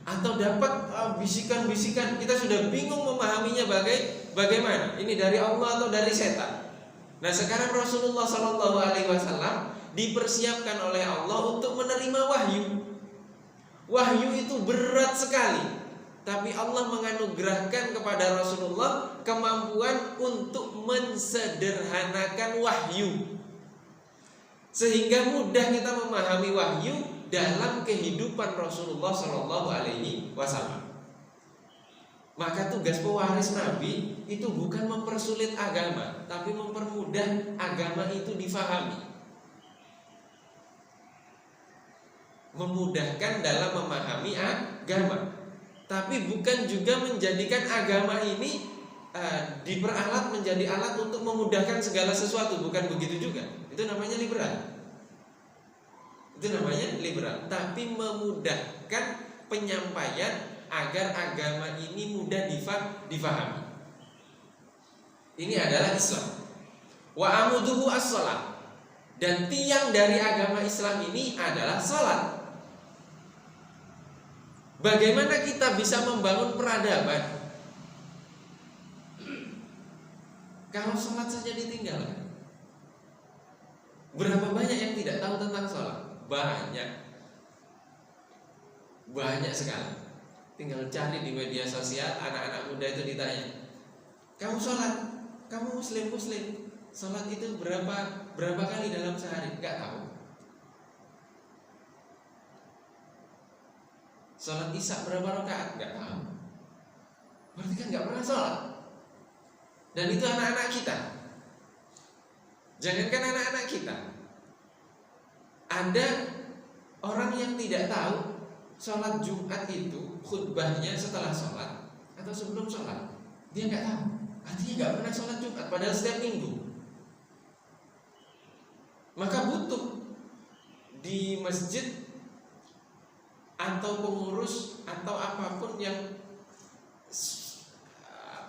atau dapat bisikan-bisikan, kita sudah bingung memahaminya bagaimana. Ini dari Allah atau dari setan. Nah, sekarang Rasulullah SAW dipersiapkan oleh Allah untuk menerima wahyu. Wahyu itu berat sekali, tapi Allah menganugerahkan kepada Rasulullah kemampuan untuk mensederhanakan wahyu, sehingga mudah kita memahami wahyu dalam kehidupan Rasulullah SAW. Maka tugas pewaris Nabi itu bukan mempersulit agama, tapi mempermudah agama itu difahami, memudahkan dalam memahami agama. Tapi bukan juga menjadikan agama ini diperalat menjadi alat untuk memudahkan segala sesuatu. Bukan begitu juga. Itu namanya liberal. Tapi memudahkan penyampaian agar agama ini mudah difahami. Ini adalah Islam. Wa amuduhu as-shalah. Dan tiang dari agama Islam ini adalah salat. Bagaimana kita bisa membangun peradaban kalau sholat saja ditinggalkan? Berapa banyak yang tidak tahu tentang sholat? Banyak sekali. Tinggal cari di media sosial, anak-anak muda itu ditanya, kamu sholat, kamu muslim, sholat itu berapa kali dalam sehari? Gak tahu. Sholat isya berapa rakaat? Gak tahu. Berarti kan gak pernah sholat. Dan itu anak-anak kita. Jangankan anak-anak kita, ada orang yang tidak tahu sholat Jumat itu khutbahnya setelah sholat atau sebelum sholat. Dia gak tahu. Artinya gak pernah sholat Jumat, padahal setiap minggu. Maka butuh di masjid atau pengurus atau apapun yang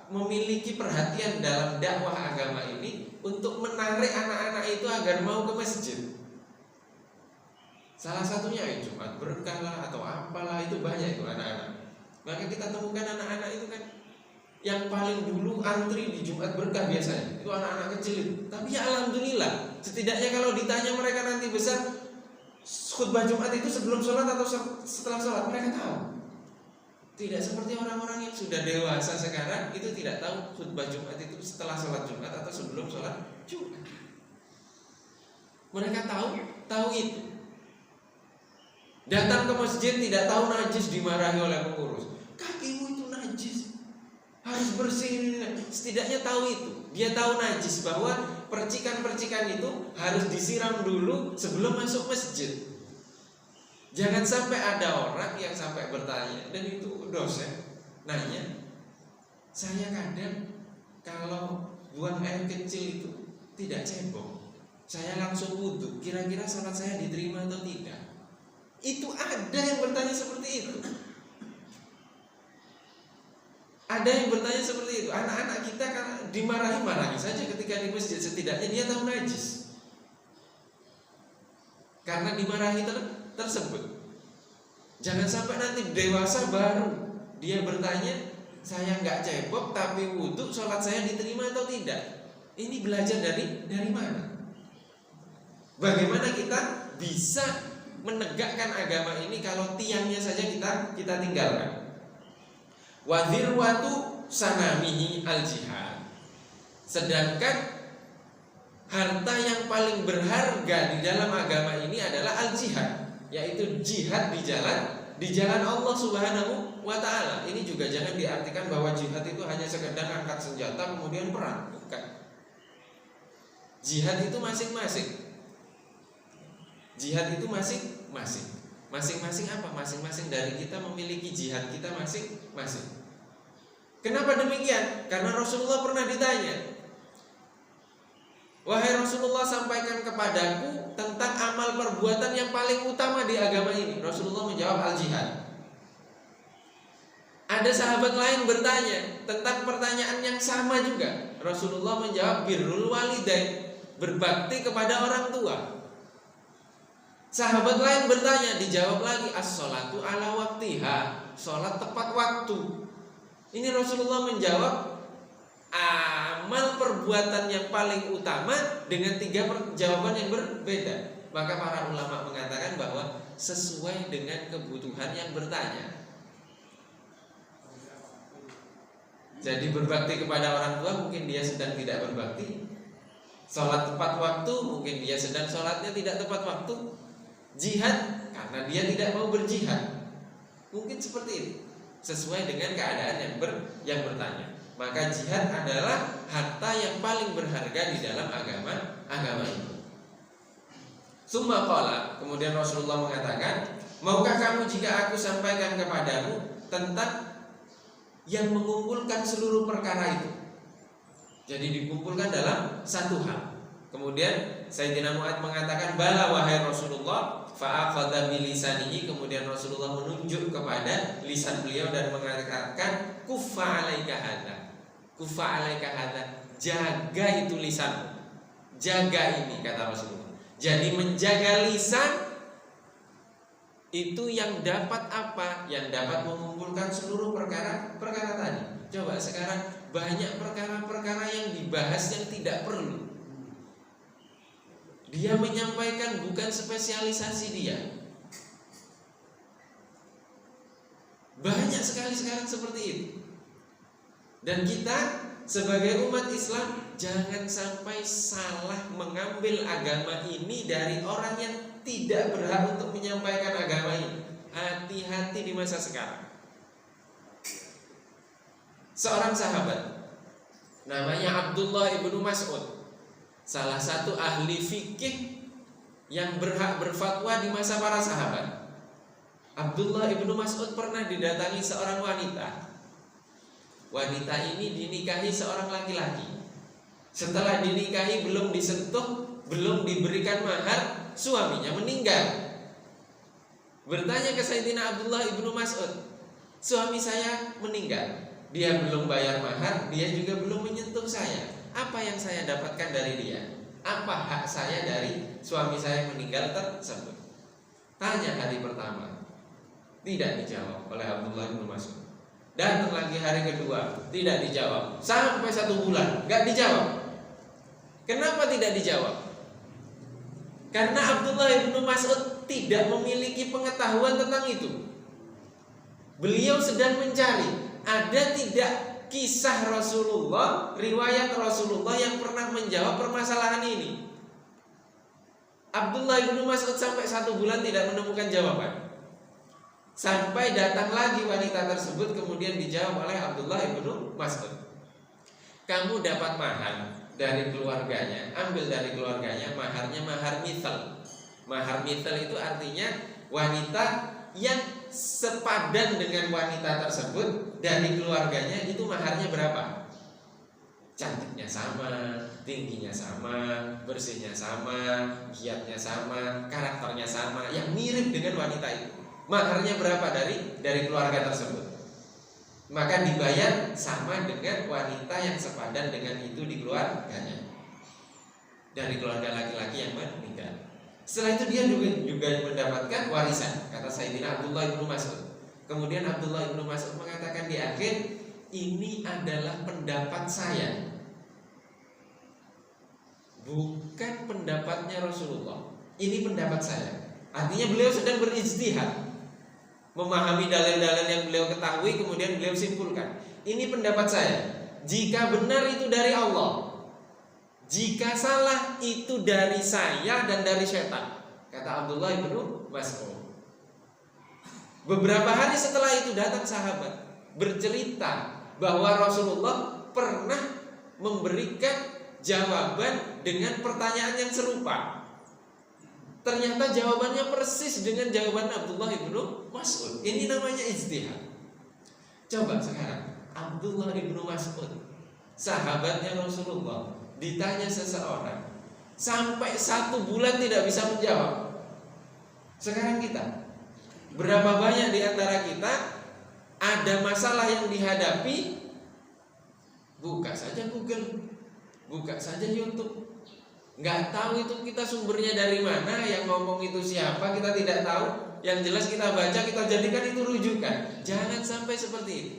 memiliki perhatian dalam dakwah agama ini untuk menarik anak-anak itu agar mau ke masjid. Salah satunya Jumat berkah lah atau apalah, itu banyak itu anak-anak. Maka kita temukan anak-anak itu kan yang paling dulu antri di Jumat berkah biasanya itu anak-anak kecil. Tapi ya alhamdulillah, setidaknya kalau ditanya mereka nanti besar khutbah Jumat itu sebelum sholat atau setelah sholat, mereka tahu. Tidak seperti orang-orang yang sudah dewasa sekarang itu tidak tahu khutbah Jumat itu setelah sholat Jumat atau sebelum sholat Jumat. Mereka tahu itu. Datang ke masjid tidak tahu najis, dimarahi oleh pengurus. Kakimu itu najis, harus harus bersihin. Setidaknya tahu itu. Dia tahu najis, bahwa percikan-percikan itu harus disiram dulu sebelum masuk masjid. Jangan sampai ada orang yang sampai bertanya, dan itu dosen nanya, saya kadang kalau buang air kecil itu tidak cebok, saya langsung wudhu, kira-kira salat saya diterima atau tidak? Itu ada yang bertanya seperti itu. Ada yang bertanya seperti itu. Anak-anak kita kan dimarahi saja ketika di masjid, setidaknya dia tahu najis. Karena dimarahi tersebut. Jangan sampai nanti dewasa baru dia bertanya, saya nggak cebok tapi wudhu, sholat saya diterima atau tidak? Ini belajar dari mana? Bagaimana kita bisa menegakkan agama ini kalau tiangnya saja kita tinggalkan? Wadhirwatu sanamihi al-jihad. Sedangkan harta yang paling berharga di dalam agama ini adalah al-jihad, yaitu jihad di jalan Allah Subhanahu wa ta'ala. Ini juga jangan diartikan bahwa jihad itu hanya sekedar angkat senjata kemudian perang. Bukan. Jihad itu masing-masing. Jihad itu masing-masing. Masing-masing apa? Masing-masing dari kita memiliki jihad kita masing-masing. Kenapa demikian? Karena Rasulullah pernah ditanya, wahai Rasulullah, sampaikan kepadaku tentang amal perbuatan yang paling utama di agama ini. Rasulullah menjawab al-jihad. Ada sahabat lain bertanya tentang pertanyaan yang sama juga. Rasulullah menjawab birrul walidain, berbakti kepada orang tua. Sahabat lain bertanya, dijawab lagi as-sholatu ala waktiha, sholat tepat waktu. Ini Rasulullah menjawab amal perbuatan yang paling utama dengan 3 jawaban yang berbeda. Maka para ulama mengatakan bahwa sesuai dengan kebutuhan yang bertanya. Jadi berbakti kepada orang tua mungkin dia sedang tidak berbakti. Sholat tepat waktu mungkin dia sedang sholatnya tidak tepat waktu. Jihad karena dia tidak mau berjihad. Mungkin seperti itu, sesuai dengan keadaan yang bertanya. Maka jihad adalah harta yang paling berharga di dalam agama ini. Summa qala, kemudian Rasulullah mengatakan, maukah kamu jika aku sampaikan kepadamu tentang yang mengumpulkan seluruh perkara itu? Jadi dikumpulkan dalam satu hal. Kemudian Sayyidina Mu'adz mengatakan, bala wahai Rasulullah, fa'aqadha bilisanihi. Kemudian Rasulullah menunjuk kepada lisan beliau dan mengatakan, kuffa alaika hadza, kuffa alaika hadza, jaga itu lisan, jaga ini, kata Rasulullah. Jadi menjaga lisan itu yang dapat apa? Yang dapat mengumpulkan seluruh perkara tadi. Coba sekarang banyak perkara-perkara yang dibahas yang tidak perlu. Dia menyampaikan bukan spesialisasi dia. Banyak sekali sekarang seperti itu. Dan kita sebagai umat Islam jangan sampai salah mengambil agama ini dari orang yang tidak berhak untuk menyampaikan agama ini. Hati-hati di masa sekarang. Seorang sahabat namanya Abdullah ibnu Mas'ud, salah satu ahli fikih yang berhak berfatwa di masa para sahabat. Abdullah ibnu Mas'ud pernah didatangi seorang wanita. Wanita ini dinikahi seorang laki-laki. Setelah dinikahi belum disentuh, belum diberikan mahar, suaminya meninggal. Bertanya ke Sayyidina Abdullah ibnu Mas'ud, suami saya meninggal, dia belum bayar mahar, dia juga belum menyentuh saya. Apa yang saya dapatkan dari dia? Apa hak saya dari suami saya meninggal tersebut? Tanya hari pertama, tidak dijawab oleh Abdullah bin Mas'ud. Datang lagi hari kedua, tidak dijawab. Sampai 1 bulan, gak dijawab. Kenapa tidak dijawab? Karena Abdullah bin Mas'ud tidak memiliki pengetahuan tentang itu. Beliau sedang mencari, ada tidak kisah Rasulullah, riwayat Rasulullah yang pernah menjawab permasalahan ini. Abdullah bin Mas'ud sampai 1 bulan tidak menemukan jawaban. Sampai datang lagi wanita tersebut, kemudian dijawab oleh Abdullah ibnu Mas'ud, kamu dapat mahar dari keluarganya, ambil dari keluarganya, maharnya mahar mithal. Mahar mithal itu artinya wanita yang sepadan dengan wanita tersebut dari keluarganya, itu maharnya berapa? Cantiknya sama, tingginya sama, bersihnya sama, giatnya sama, karakternya sama, yang mirip dengan wanita itu. Maharnya berapa dari keluarga tersebut? Maka dibayar sama dengan wanita yang sepadan dengan itu di keluarganya, dari keluarga laki-laki yang meninggal. Setelah itu dia juga mendapatkan warisan, kata Sayyidina Abdullah ibnu Mas'ud. Kemudian Abdullah ibnu Mas'ud mengatakan di akhir, ini adalah pendapat saya, bukan pendapatnya Rasulullah. Ini pendapat saya. Artinya beliau sedang berijtihad, memahami dalil-dalil yang beliau ketahui, kemudian beliau simpulkan, ini pendapat saya. Jika benar itu dari Allah, jika salah itu dari saya dan dari setan, kata Abdullah ibnu Mas'ud. Beberapa hari setelah itu datang sahabat bercerita bahwa Rasulullah pernah memberikan jawaban dengan pertanyaan yang serupa. Ternyata jawabannya persis dengan jawaban Abdullah ibnu Mas'ud. Ini namanya ijtihad. Coba sekarang Abdullah ibnu Mas'ud, sahabatnya Rasulullah, ditanya seseorang sampai 1 bulan tidak bisa menjawab. Sekarang kita, berapa banyak di antara kita ada masalah yang dihadapi, buka saja Google, buka saja YouTube, nggak tahu itu kita sumbernya dari mana, yang ngomong itu siapa kita tidak tahu. Yang jelas kita baca, kita jadikan itu rujukan. Jangan sampai seperti itu.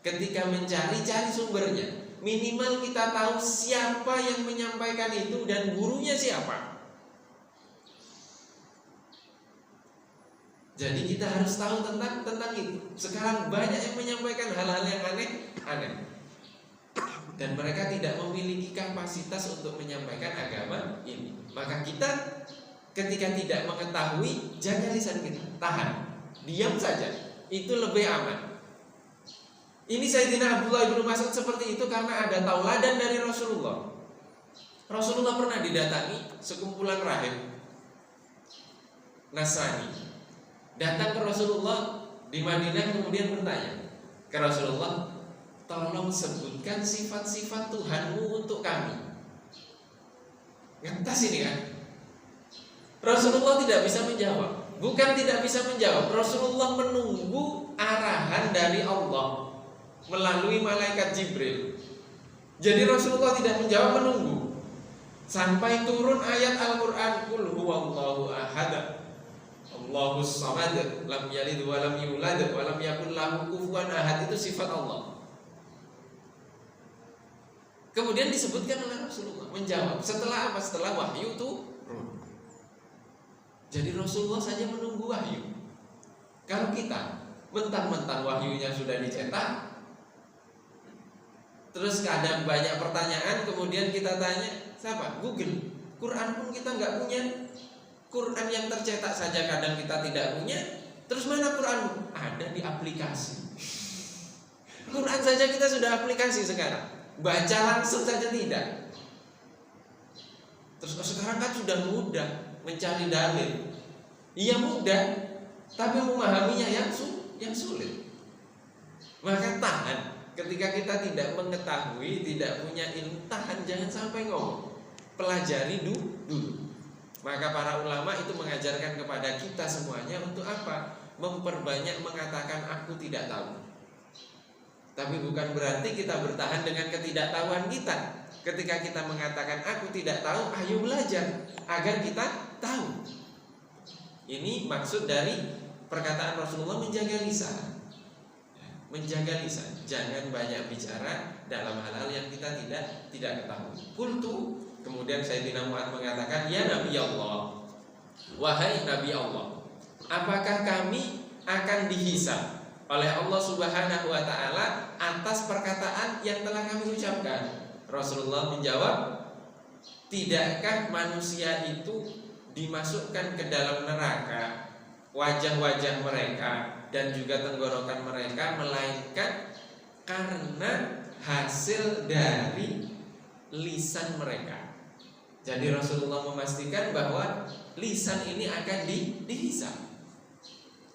Ketika mencari, cari sumbernya. Minimal kita tahu siapa yang menyampaikan itu dan gurunya siapa. Jadi kita harus tahu tentang itu. Sekarang banyak yang menyampaikan hal-hal yang aneh-aneh, dan mereka tidak memiliki kapasitas untuk menyampaikan agama ini. Maka kita ketika tidak mengetahui, jaga lisan kita, tahan, diam saja, itu lebih aman. Ini Sayyidina Abdullah bin Mas'ud seperti itu karena ada tauladan dari Rasulullah. Rasulullah pernah didatangi sekumpulan rahib Nasrani, datang ke Rasulullah di Madinah, kemudian bertanya ke Rasulullah, tolong sebutkan sifat-sifat Tuhanmu untuk kami. Ngetes ini kan. Rasulullah tidak bisa menjawab. Bukan tidak bisa menjawab, Rasulullah menunggu arahan dari Allah melalui malaikat Jibril. Jadi Rasulullah tidak menjawab, menunggu sampai turun ayat Al-Quran, Qul huwallahu ahad, Allahus samad, lam yalid wa lam yulad wa lam yakul lahu kufuwan ahad. Itu sifat Allah. Kemudian disebutkan oleh Rasulullah, menjawab. Setelah apa? Setelah wahyu turun. Jadi Rasulullah saja menunggu wahyu. Kalau kita mentang-mentang wahyunya sudah dicetak, terus kadang banyak pertanyaan, kemudian kita tanya, siapa? Google. Quran pun kita nggak punya. Quran yang tercetak saja kadang kita tidak punya. Terus mana Quran? Ada di aplikasi. Quran saja kita sudah aplikasi sekarang. Baca langsung saja tidak. Terus sekarang kan sudah mudah mencari dalil. Iya mudah, tapi memahaminya yang sulit. Maka tahan. Ketika kita tidak mengetahui, tidak punya ilmu, tahan, jangan sampai ngomong. Pelajari dulu. Maka para ulama itu mengajarkan kepada kita semuanya untuk apa? Memperbanyak mengatakan aku tidak tahu. Tapi bukan berarti kita bertahan dengan ketidaktahuan kita. Ketika kita mengatakan aku tidak tahu, ayo belajar agar kita tahu. Ini maksud dari perkataan Rasulullah, menjaga lisan. Menjaga lisan, jangan banyak bicara dalam hal-hal yang kita tidak ketahui. Qultu, kemudian Sayyidina Mu'adz mengatakan, ya Nabi Allah, wahai Nabi Allah, apakah kami akan dihisab oleh Allah Subhanahu wa ta'ala atas perkataan yang telah kami ucapkan? Rasulullah menjawab, tidakkah manusia itu dimasukkan ke dalam neraka wajah-wajah mereka dan juga tenggorokan mereka, melainkan karena hasil dari lisan mereka. Jadi Rasulullah memastikan bahwa lisan ini akan dihisab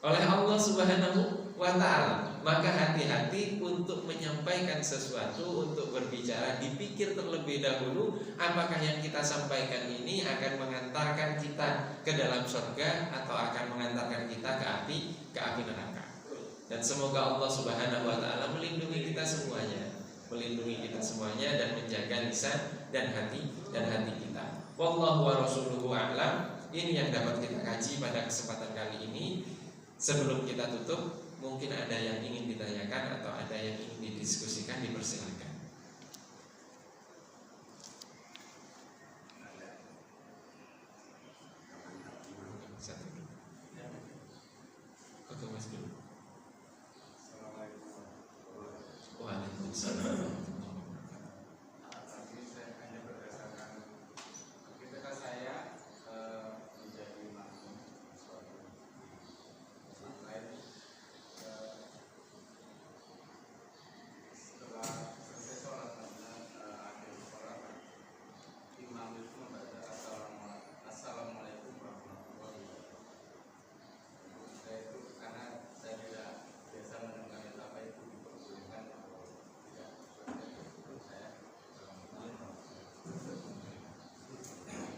oleh Allah Subhanahu wa ta'ala. Maka hati-hati untuk menyampaikan sesuatu, untuk berbicara, dipikir terlebih dahulu apakah yang kita sampaikan ini akan mengantarkan kita ke dalam surga atau akan mengantarkan kita ke api neraka. Dan semoga Allah Subhanahu wa ta'ala melindungi kita semuanya, dan menjaga lisan dan hati kita. Wallahu wa rasuluhu a'lam. Ini yang dapat kita kaji pada kesempatan kali ini. Sebelum kita tutup, mungkin ada yang ingin ditanyakan atau ada yang ingin didiskusikan, dipersilakan. Oke, Mas dulu. Waalaikumsalam.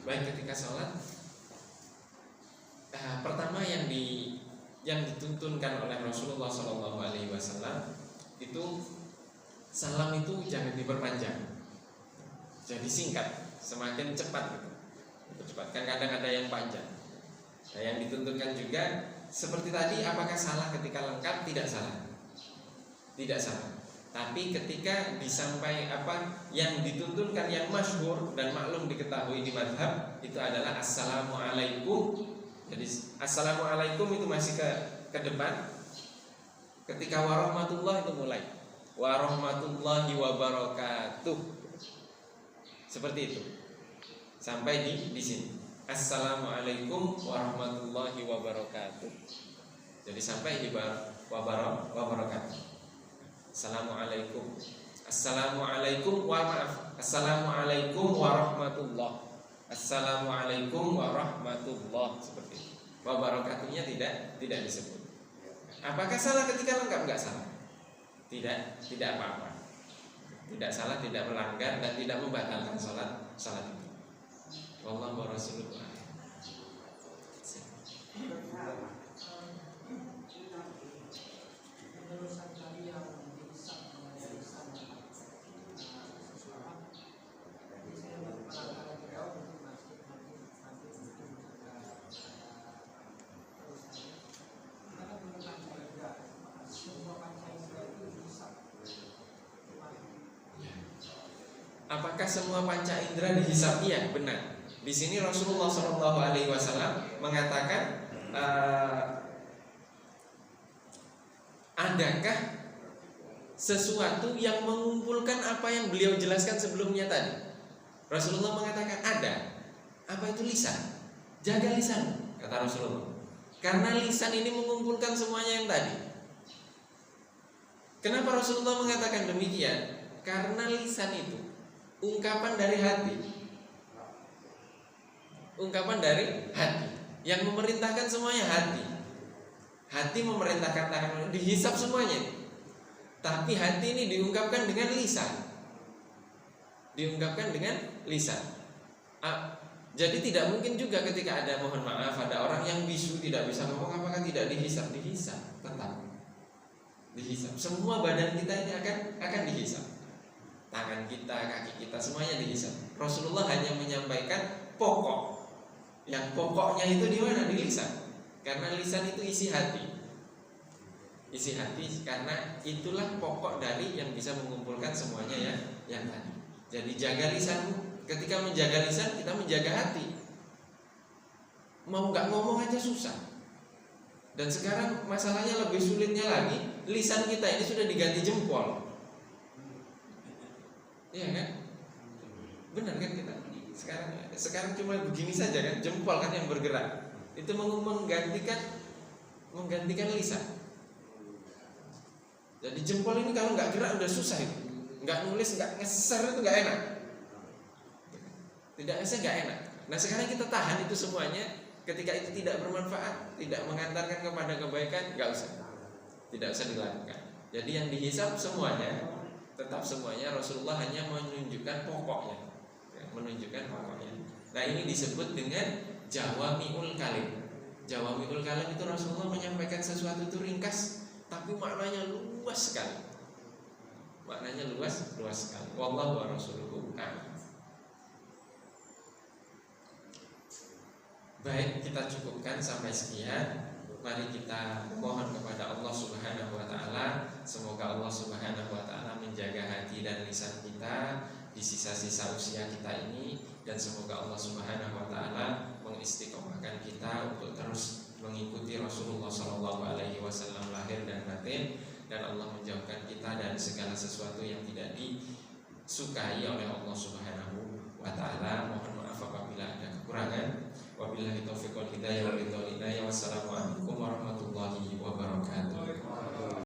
Baik, ketika sholat, pertama yang dituntunkan oleh Rasulullah SAW itu salam itu jangan diperpanjang, jadi singkat, semakin cepat gitu. Cepat, kan kadang ada yang panjang. Nah, yang dituntunkan juga seperti tadi, apakah salah ketika lengkap? Tidak salah. Tapi ketika disampaikan yang dituntunkan, yang masyhur dan maklum diketahui di madhab, itu adalah assalamualaikum. Jadi assalamualaikum itu masih ke depan. Ketika warahmatullah itu mulai warahmatullahi wabarakatuh, seperti itu sampai di sini assalamualaikum warahmatullahi wabarakatuh. Jadi sampai di wabarakatuh. Assalamualaikum. Assalamualaikum warahmatullah. Assalamualaikum warahmatullah, seperti itu. Wabarakatuhnya tidak disebut. Apakah salah ketika lengkap? Enggak salah. Tidak apa-apa. Tidak salah, tidak melanggar dan tidak membatalkan salat itu. Wallahu warasuluhu a'lam. Apakah semua panca indera dihisab? Iya, benar. Di sini Rasulullah SAW mengatakan, adakah sesuatu yang mengumpulkan apa yang beliau jelaskan sebelumnya tadi? Rasulullah mengatakan ada. Apa itu lisan? Jaga lisan, kata Rasulullah. Karena lisan ini mengumpulkan semuanya yang tadi. Kenapa Rasulullah mengatakan demikian? Karena lisan itu ungkapan dari hati. Ungkapan dari hati. Yang memerintahkan semuanya hati. Hati memerintahkan tangan, dihisab semuanya. Tapi hati ini diungkapkan dengan lisan. Jadi tidak mungkin juga ketika ada, mohon maaf, ada orang yang bisu tidak bisa ngomong, apakah tidak dihisab? Dihisab, tetap dihisab. Semua badan kita ini akan dihisab. Tangan kita, kaki kita, semuanya dihisab. Rasulullah hanya menyampaikan pokok. Yang pokoknya itu di mana? Di lisan. Karena lisan itu isi hati. Karena itulah pokok dari yang bisa mengumpulkan semuanya yang tadi. Jadi jaga lisanmu. Ketika menjaga lisan, kita menjaga hati. Mau nggak ngomong aja susah. Dan sekarang masalahnya lebih sulitnya lagi, lisan kita ini sudah diganti jempol. Iya kan? Benar kan kita? Sekarang cuma begini saja kan, jempol kan yang bergerak. Itu menggantikan menggantikan lisan. Jadi jempol ini kalau nggak gerak udah susah itu. Nggak nulis, nggak ngeser itu nggak enak. Tidak ngeser nggak enak. Nah sekarang kita tahan itu semuanya. Ketika itu tidak bermanfaat, tidak mengantarkan kepada kebaikan, nggak usah. Tidak usah dilakukan. Jadi yang dihisab semuanya, tetap semuanya Rasulullah hanya menunjukkan pokoknya, menunjukkan pokoknya. Nah ini disebut dengan jawami'ul kalim. Jawami'ul kalim itu Rasulullah menyampaikan sesuatu itu ringkas, tapi maknanya luas sekali. Maknanya luas sekali. Wallahu wa rasuluhu a'lam. Baik, kita cukupkan sampai sekian. Mari kita mohon kepada Allah Subhanahu wa taala, semoga Allah Subhanahu wa taala menjaga hati dan lisan kita di sisa-sisa usia kita ini, dan semoga Allah Subhanahu wa taala mengistiqomahkan kita untuk terus mengikuti Rasulullah sallallahu alaihi wasallam lahir dan batin, dan Allah menjauhkan kita dari segala sesuatu yang tidak disukai oleh Allah Subhanahu wa taala. Mohon maaf apabila ada kekurangan. Wabillahi taufiq wal hidayah wal hidayah. Wassalamualaikum warahmatullahi wabarakatuh.